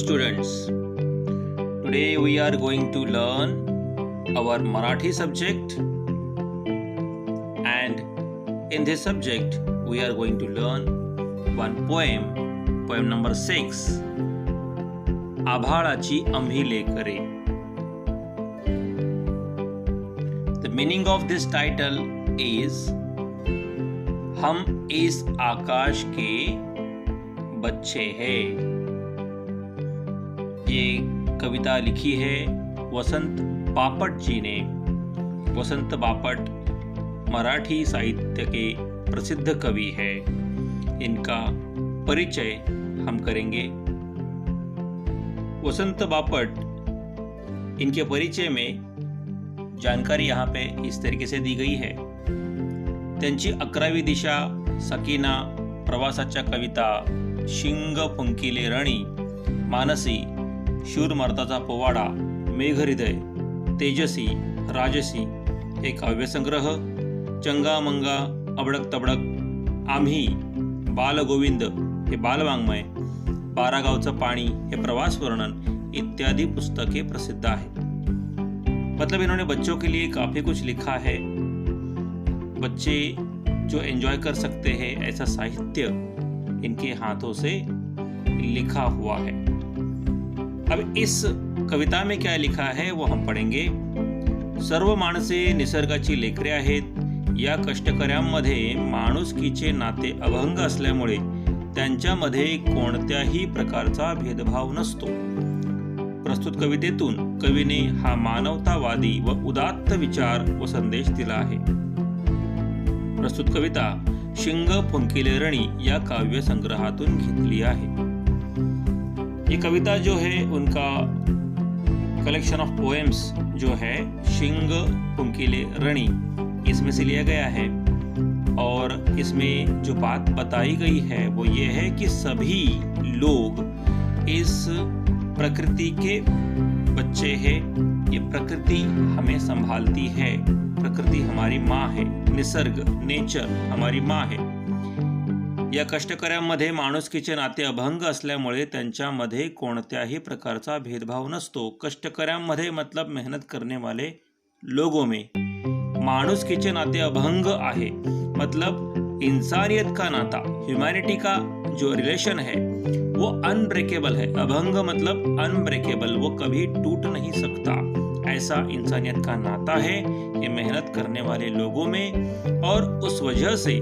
students, today we are going to learn our Marathi subject, and in this subject we are going to learn one poem number 6, आभाळाची आम्ही लेकरे. The meaning of this title is हम इस आकाश के बच्चे हैं. ये कविता लिखी है वसंत बापट जी ने. वसंत बापट मराठी साहित्य के प्रसिद्ध कवि है. इनका परिचय हम करेंगे. वसंत बापट, इनके परिचय में जानकारी यहाँ पे इस तरीके से दी गई है. त्यांची 11वी दिशा, सकीना, प्रवासाच्या कविता, शिंग फुंकिले रणी, मानसी, शूरमर्दाचा पोवाडा, मेघहृदय, तेजसी, राजसी हे काव्यसंग्रह, चंगामंगा, अबडक तबडक, आम्ही, बालगोविंद हे बालवाङ्मय, 12 गावचं पाणी हे प्रवास वर्णन इत्यादि पुस्तकें प्रसिद्ध है. मतलब इन्होंने बच्चों के लिए काफ़ी कुछ लिखा है. बच्चे जो एंजॉय कर सकते हैं ऐसा साहित्य इनके हाथों से लिखा हुआ है. अब इस कविता में क्या लिखा है वो हम पढ़ेंगे. सर्व माणसे निसर्गाची लेकरे आहेत. या कष्टकऱ्यांमध्ये माणुसकीचे नाते अभंग असल्यामुळे त्यांच्यामध्ये कोणत्याही प्रकारचा भेदभाव नसतो. प्रस्तुत कवितेतून कवीने हा मानवतावादी व उदात्त विचार व संदेश दिला आहे. प्रस्तुत कविता शिंग फुंकिले रणी या काव्य संग्रहातून घेतली आहे. ये कविता जो है उनका कलेक्शन ऑफ पोएम्स जो है शिंग फुंकिले रणी, इसमें से लिया गया है. और इसमें जो बात बताई गई है वो ये है कि सभी लोग इस प्रकृति के बच्चे हैं. ये प्रकृति हमें संभालती है. प्रकृति हमारी माँ है. निसर्ग, नेचर हमारी माँ है. या कष्टकऱ्यांमध्ये माणुसकीचे नाते अभंग असल्यामुळे त्यांच्यामध्ये कोणत्याही प्रकारचा भेदभाव नसतो. कष्टकऱ्यांमध्ये मतलब मेहनत करने वाले लोगों में माणुसकीचे नाते अभंग आहे. मतलब इंसानियत का नाता, ह्यूमैनिटी का जो रिलेशन है वो अनब्रेकेबल है. अभंग मतलब अनब्रेकेबल, वो कभी टूट नहीं सकता. ऐसा इंसानियत का नाता है ये मेहनत करने वाले लोगों में, और उस वजह से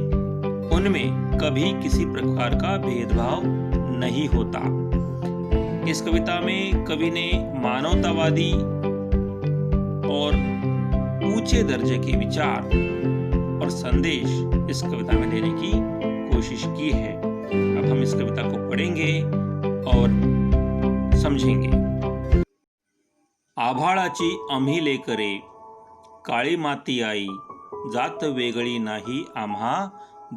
उनमें कभी किसी प्रकार का भेदभाव नहीं होता. इस कविता में कवि ने मानवतावादी और ऊंचे दर्जे के विचार और संदेश इस कविता में देने की कोशिश की है. अब हम इस कविता को पढ़ेंगे और समझेंगे. आभाळाची आम्ही लेकरे, काळी माती आई, जात वेगळी नाही आम्हा,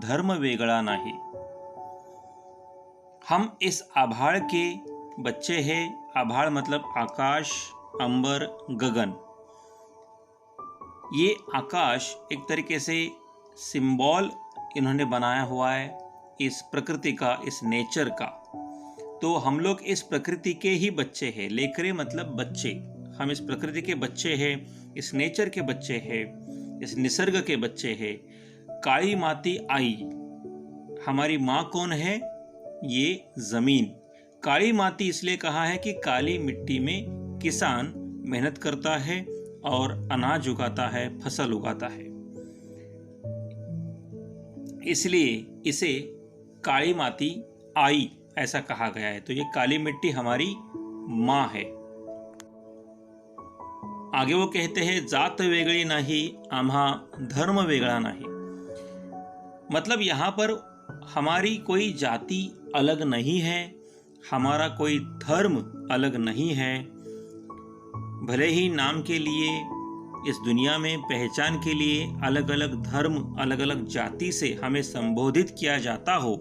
धर्म वेगळा नहीं. हम इस आभाळ के बच्चे हैं. आभाळ मतलब आकाश, अंबर, गगन. ये आकाश एक तरीके से सिंबल इन्होंने बनाया हुआ है इस प्रकृति का, इस नेचर का. तो हम लोग इस प्रकृति के ही बच्चे हैं. लेकरे मतलब बच्चे. हम इस प्रकृति के बच्चे हैं, इस नेचर के बच्चे हैं, इस निसर्ग के बच्चे हैं. काली माती आई, हमारी माँ कौन है? ये जमीन. काली माती इसलिए कहा है कि काली मिट्टी में किसान मेहनत करता है और अनाज उगाता है, फसल उगाता है, इसलिए इसे काली माती आई ऐसा कहा गया है. तो ये काली मिट्टी हमारी माँ है. आगे वो कहते हैं जात वेगळी नाही आम्हा, धर्म वेगळा नाही. मतलब यहाँ पर हमारी कोई जाति अलग नहीं है, हमारा कोई धर्म अलग नहीं है. भले ही नाम के लिए इस दुनिया में पहचान के लिए अलग अलग धर्म, अलग अलग जाति से हमें संबोधित किया जाता हो,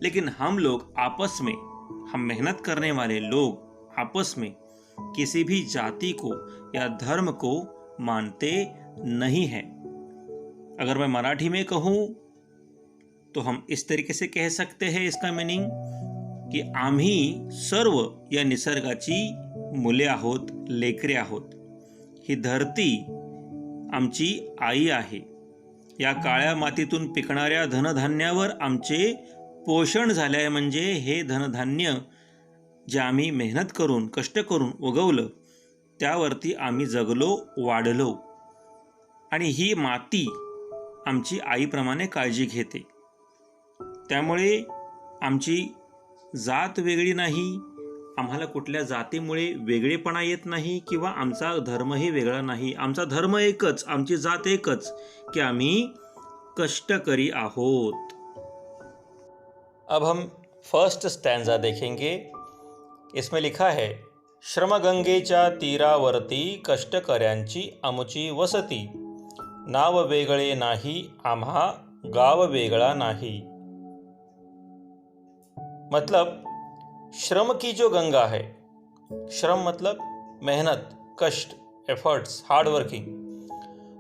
लेकिन हम लोग आपस में, हम मेहनत करने वाले लोग आपस में किसी भी जाति को या धर्म को मानते नहीं हैं. अगर मैं मराठी में कहूँ तो हम इस तरीके से कह सकते हैं इसका मीनिंग की आम्ही सर्व या निसर्गाची मुले आहोत, लेकरे आहोत. ही धरती आमची आई आहे. या काळ्या मातीतून पिकणाऱ्या धनधान्यावर आमचे पोषण झाले आहे. म्हणजे हे धनधान्य जे आम्ही मेहनत करून, कष्ट करून उगवलं, त्यावरती आम्ही जगलो, वाढलो. आणि ही माती आमची आईप्रमाणे काळजी घेते. त्यामुळे आमची जात वेगळी नाही, आम्हाला कुठल्या जातीमुळे वेगळेपणा येत नाही किंवा आमचा धर्मही वेगळा नाही. आमचा धर्म एकच, आमची जात एकच, कि आम्ही कष्टकरी आहोत. अब हम फर्स्ट स्टैंजा देखेंगे. इसमें लिखा है, श्रमगंगेच्या तीरावरती कष्टकऱ्यांची आमुची वसती. नाव वेगळे नाही आम्हा गाव वेगळा नहीं. मतलब श्रम की जो गंगा है, श्रम मतलब मेहनत, कष्ट, एफर्ट्स, हार्ड वर्किंग.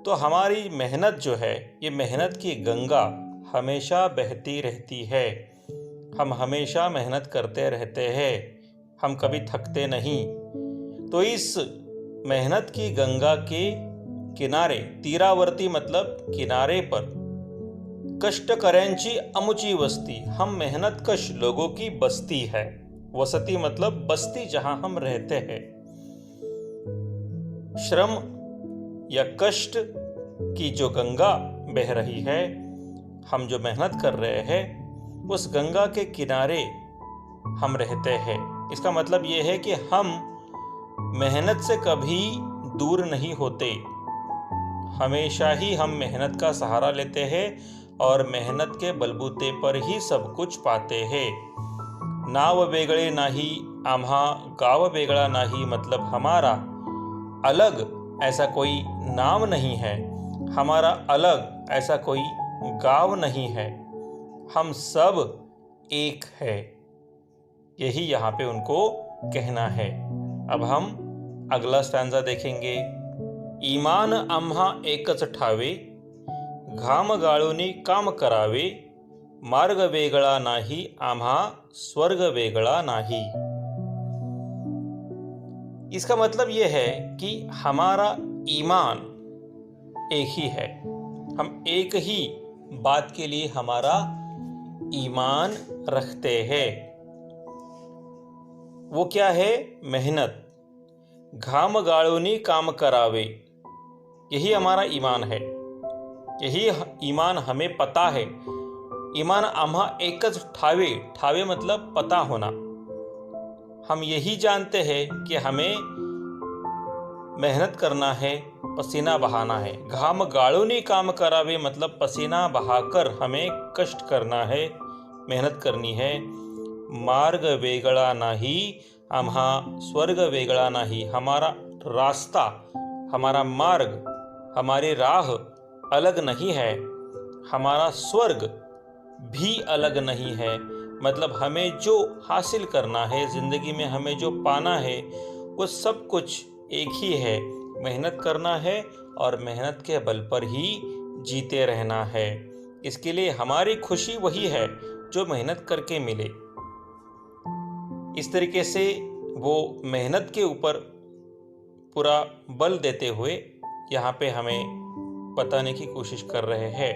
तो हमारी मेहनत जो है, ये मेहनत की गंगा हमेशा बहती रहती है. हम हमेशा मेहनत करते रहते हैं, हम कभी थकते नहीं. तो इस मेहनत की गंगा के किनारे, तीरावर्ती मतलब किनारे पर, कष्टकऱ्यांची अमुची वस्ती, हम मेहनतकश लोगों की बस्ती है. वसती मतलब बस्ती जहां हम रहते हैं. श्रम या कष्ट की जो गंगा बह रही है, हम जो मेहनत कर रहे हैं, उस गंगा के किनारे हम रहते हैं. इसका मतलब ये है कि हम मेहनत से कभी दूर नहीं होते. हमेशा ही हम मेहनत का सहारा लेते हैं और मेहनत के बलबूते पर ही सब कुछ पाते हैं. नाव वेगळे नाही आम्हा गाव वेगळा नाही. मतलब हमारा अलग ऐसा कोई नाम नहीं है, हमारा अलग ऐसा कोई गांव नहीं है, हम सब एक है. यही यहाँ पे उनको कहना है. अब हम अगला स्टैंजा देखेंगे. ईमान आम्हा एकच ठावे, घाम गाळूनी काम करावे. मार्ग वेगळा नाही आम्हा स्वर्ग वेगळा नाही. इसका मतलब यह है कि हमारा ईमान एक ही है. हम एक ही बात के लिए हमारा ईमान रखते हैं. वो क्या है? मेहनत. घाम गाळूनी काम करावे, यही हमारा ईमान है. यही ईमान हमें पता है. ईमान आम्हा एकच ठावे, ठावे मतलब पता होना. हम यही जानते हैं कि हमें मेहनत करना है, पसीना बहाना है. घाम गाळूनी काम करावे मतलब पसीना बहाकर हमें कष्ट करना है, मेहनत करनी है. मार्ग वेगळा नाही आम्हा स्वर्ग वेगळा नाही. हमारा रास्ता, हमारा मार्ग, हमारी राह अलग नहीं है, हमारा स्वर्ग भी अलग नहीं है. मतलब हमें जो हासिल करना है, ज़िंदगी में हमें जो पाना है, वो सब कुछ एक ही है. मेहनत करना है और मेहनत के बल पर ही जीते रहना है. इसके लिए हमारी खुशी वही है जो मेहनत करके मिले. इस तरीके से वो मेहनत के ऊपर पूरा बल देते हुए यहाँ पे हमें बताने की कोशिश कर रहे हैं.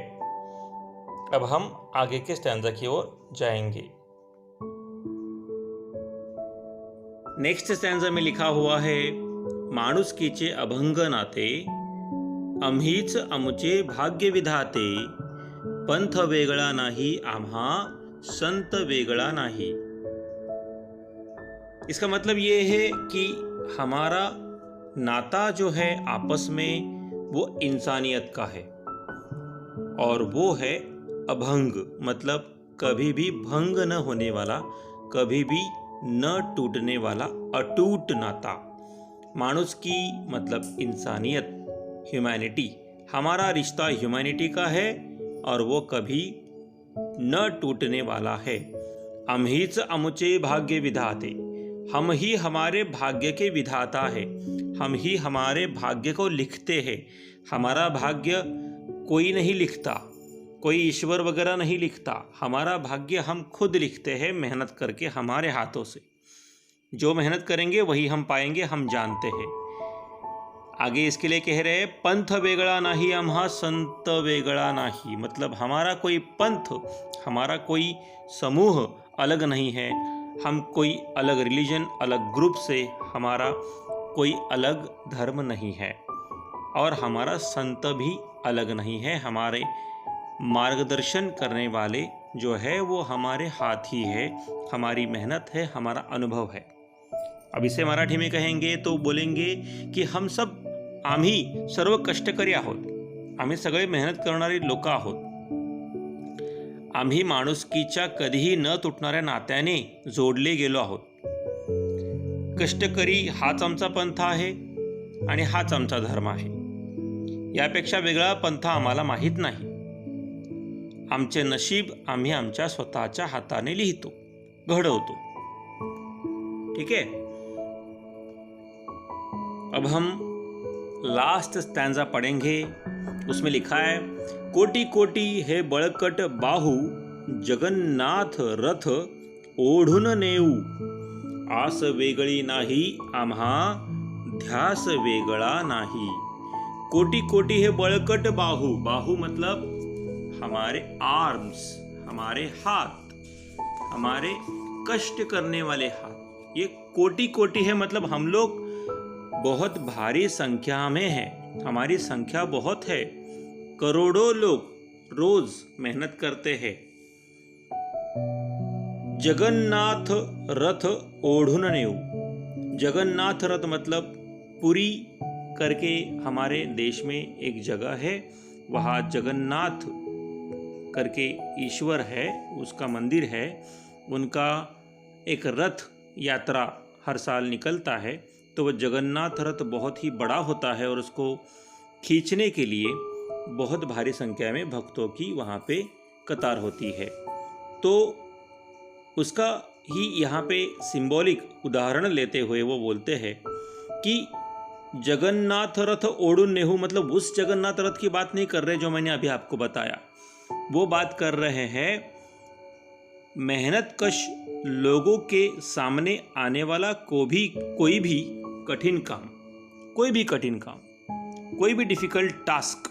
अब हम आगे के स्टैंजा की ओर जाएंगे. नेक्स्ट स्टैंजा में लिखा हुआ है, माणुसकीचे अभंग नाते, आम्हीच आमुचे भाग्य विधाते. पंथ वेगळा नाही आम्हा संत वेगळा नाही. इसका मतलब ये है कि हमारा नाता जो है आपस में, वो इंसानियत का है और वो है अभंग. मतलब कभी भी भंग न होने वाला, कभी भी न टूटने वाला अटूट नाता. मानुसकी मतलब इंसानियत, ह्यूमैनिटी. हमारा रिश्ता ह्यूमैनिटी का है और वो कभी न टूटने वाला है. आम्हीच आमुचे भाग्य विधाते, हम ही हमारे भाग्य के विधाता है. हम ही हमारे भाग्य को लिखते हैं. हमारा भाग्य कोई नहीं लिखता, कोई ईश्वर वगैरह नहीं लिखता, हमारा भाग्य हम खुद लिखते हैं मेहनत करके हमारे हाथों से। जो मेहनत करेंगे वही हम पाएंगे, हम जानते हैं। आगे इसके लिए कह रहे हैं, पंथ वेगळा नाही आम्हा संत वेगळा नाही। मतलब हमारा कोई पंथ, हमारा कोई समूह अलग नहीं है, हम कोई अलग रिलीजन, अलग ग्रुप से, हमारा कोई अलग धर्म नहीं है, और हमारा संत भी अलग नहीं है। हमारे मार्गदर्शन करने वाले जो है वो हमारे हाथ ही है, हमारी मेहनत है, हमारा अनुभव है। अब इसे मराठी में कहेंगे तो बोलेंगे की हम सब, आम्ही सर्व कष्टकरी आहोत, आम्ही सगळे मेहनत करणारी लोक आहोत। आम्ही माणुसकीच्या कधीही न तुटणाऱ्या नात्याने जोडले गेलो आहोत। कष्टकरी हाच आमचा पंथ आहे आणि हाच आमचा धर्म आहे। यापेक्षा वेगळा पंथ आम्हाला माहीत नाही। आमचे नशीब आम्ही आमच्या स्वतःच्या हाताने लिहितो, घडवतो। ठीक है, अब हम लास्ट स्टैंजा पढ़ेंगे। उसमें लिखा है, कोटि कोटि हे बळकट बाहू, जगन्नाथ रथ ओढून नेऊ। आस वेगळी नाही आम्हा, ध्यास वेगळा नाही। कोटि कोटि हे बळकट बाहू, बाहू मतलब हमारे आर्म्स, हमारे हाथ, हमारे कष्ट करने वाले हाथ। ये कोटि कोटि है मतलब हम लोग बहुत भारी संख्या में हैं, हमारी संख्या बहुत है। करोड़ों लोग रोज मेहनत करते हैं। जगन्नाथ रथ ओढ़ून नेऊ। जगन्नाथ रथ मतलब पुरी करके हमारे देश में एक जगह है, वहाँ जगन्नाथ करके ईश्वर है, उसका मंदिर है। उनका एक रथ यात्रा हर साल निकलता है, तो वह जगन्नाथ रथ बहुत ही बड़ा होता है और उसको खींचने के लिए बहुत भारी संख्या में भक्तों की वहाँ पे कतार होती है। तो उसका ही यहाँ पे सिंबॉलिक उदाहरण लेते हुए वो बोलते हैं कि जगन्नाथ रथ ओढ़ून नेहू, मतलब उस जगन्नाथ रथ की बात नहीं कर रहे जो मैंने अभी आपको बताया। वो बात कर रहे हैं मेहनत कश लोगों के सामने आने वाला कोई भी कठिन काम, कोई भी कठिन काम, कोई भी डिफिकल्ट टास्क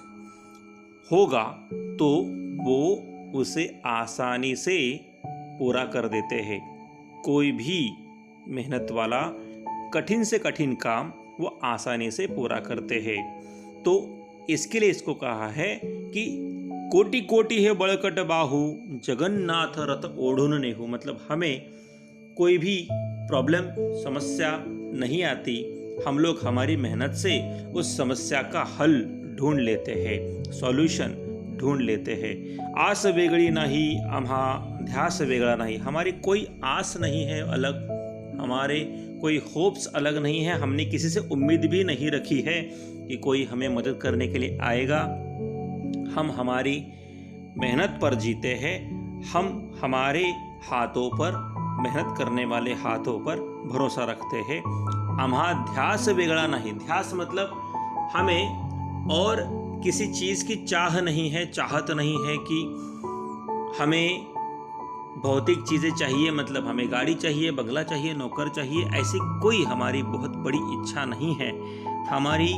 होगा तो वो उसे आसानी से पूरा कर देते हैं। कोई भी मेहनत वाला कठिन से कठिन काम वो आसानी से पूरा करते हैं। तो इसके लिए इसको कहा है कि कोटि कोटि है बळकट बाहू, जगन्नाथ रथ ओढ़ून नेहू। मतलब हमें कोई भी प्रॉब्लम, समस्या नहीं आती, हम लोग हमारी मेहनत से उस समस्या का हल ढूंढ लेते हैं, सॉल्यूशन ढूंढ लेते हैं। आस वेगळी नाही आम्हा, ध्यास वेगळा नहीं। हमारी कोई आस नहीं है अलग, हमारे कोई होप्स अलग नहीं है। हमने किसी से उम्मीद भी नहीं रखी है कि कोई हमें मदद करने के लिए आएगा। हम हमारी मेहनत पर जीते हैं, हम हमारे हाथों पर, मेहनत करने वाले हाथों पर भरोसा रखते हैं। आम्हा ध्यास वेगळा नहीं। ध्यास मतलब हमें और किसी चीज़ की चाह नहीं है, चाहत नहीं है कि हमें भौतिक चीज़ें चाहिए, मतलब हमें गाड़ी चाहिए, बंगला चाहिए, नौकर चाहिए, ऐसी कोई हमारी बहुत बड़ी इच्छा नहीं है। हमारी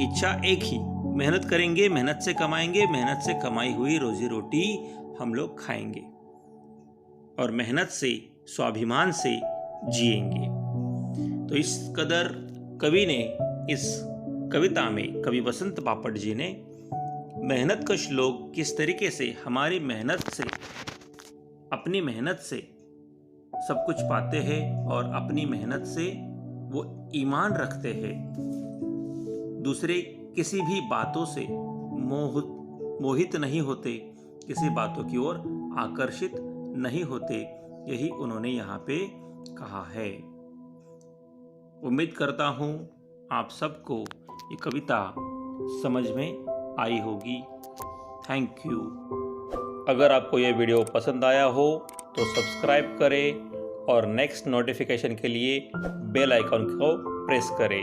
इच्छा एक ही, मेहनत करेंगे, मेहनत से कमाएंगे, मेहनत से कमाई हुई रोजी रोटी हम लोग खाएंगे और मेहनत से, स्वाभिमान से जिएंगे। तो इस कदर कवि ने, इस कविता में कवि वसंत बापट जी ने मेहनतकश लोग किस तरीके से हमारी मेहनत से, अपनी मेहनत से सब कुछ पाते हैं और अपनी मेहनत से वो ईमान रखते हैं, दूसरे किसी भी बातों से मोहित नहीं होते, किसी बातों की ओर आकर्षित नहीं होते, यही उन्होंने यहाँ पे कहा है। उम्मीद करता हूँ आप सबको ये कविता समझ में आई होगी। Thank you. अगर आपको ये वीडियो पसंद आया हो तो सब्सक्राइब करें और नेक्स्ट नोटिफिकेशन के लिए बेल आइकन को प्रेस करें।